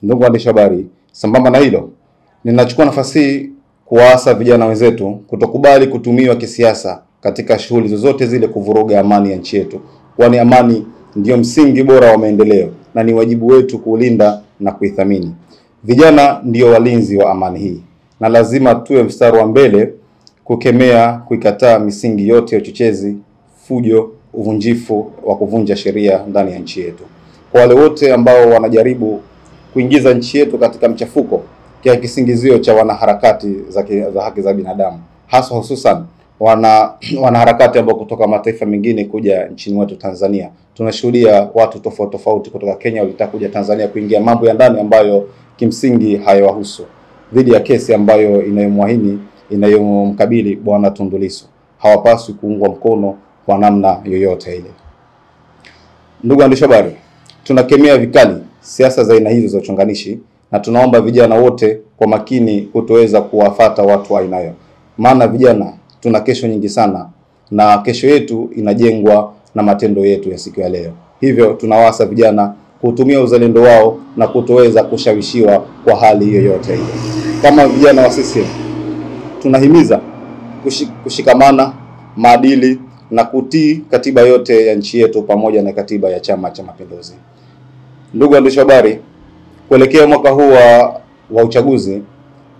Ndugu waandishi habari, sambamba na hilo, ninachukua nafasi hii kuwaasa vijana wenzetu kutokubali kutumiwa kisiasa katika shughuli zozote zile kuvuruga amani ya nchi yetu, kwani amani ndio msingi bora wa maendeleo na ni wajibu wetu kuulinda na kuithamini. Vijana ndio walinzi wa amani hii na lazima tuwe mstari wa mbele kukemea, kuikataa misingi yote ya uchochezi, fujo, uvunjifu wa kuvunja sheria ndani ya nchi yetu. Kwa wale wote ambao wanajaribu kuingiza nchi yetu katika mchafuko kwa kisingizio cha wanaharakati za haki za binadamu, hususan wanaharakati ambao kutoka mataifa mengine kuja nchini mwetu Tanzania. Tunashuhudia watu tofauti kutoka Kenya walitaka kuja Tanzania kuingia mambo ya ndani ambayo kimsingi hayawahusu, dhidi ya kesi ambayo inayomkabili Bwana Tundu Lissu. Hawapaswi kuungwa mkono kwa namna yoyote ile. Ndugu waandishi habari, tunakemea vikali siasa za aina hizo za uchonganishi na tunaomba vijana wote kwa makini kutoweza kuwafata watu wa aina hiyo. Maana vijana tuna kesho nyingi sana na kesho yetu inajengwa na matendo yetu ya siku ya leo. Hivyo tunawaasa vijana kutumia uzalendo wao na kutoweza kushawishiwa kwa hali yoyote ile. Kama vijana wa CCM tunahimiza kushikamana, maadili na kutii katiba yote ya nchi yetu pamoja na katiba ya Chama cha Mapinduzi. Ndugu waandishi habari, kuelekea mwaka huu wa uchaguzi,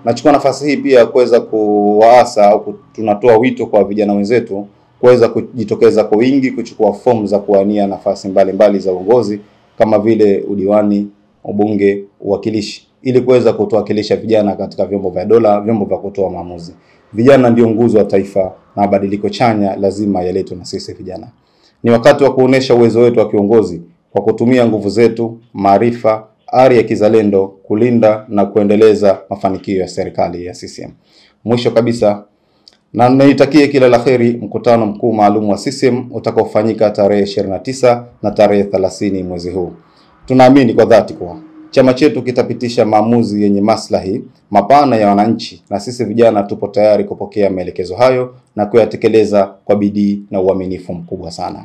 nachukua nafasi hii pia kuweza kuwaasa au tunatoa wito kwa vijana wenzetu kuweza kujitokeza kwa wingi kuchukua fomu za kuwania nafasi mbalimbali za uongozi kama vile udiwani, ubunge, uwakilishi, ili kuweza kutuwakilisha vijana katika vyombo vya dola, vyombo vya kutoa maamuzi. Vijana ndio nguzo wa taifa na mabadiliko chanya lazima yaletwe na sisi vijana. Ni wakati wa kuonesha uwezo wetu wa kiongozi kwa kutumia nguvu zetu, maarifa, ari ya kizalendo kulinda na kuendeleza mafanikio ya serikali ya CCM. Mwisho kabisa, na naitakie kila laheri mkutano mkuu maalum wa CCM utakaofanyika tarehe 29 na tarehe 30 mwezi huu. Tunaamini kwa dhati kuwa chama chetu kitapitisha maamuzi yenye maslahi mapana ya wananchi, na sisi vijana tupo tayari kupokea maelekezo hayo na kuyatekeleza kwa bidii na uaminifu mkubwa sana.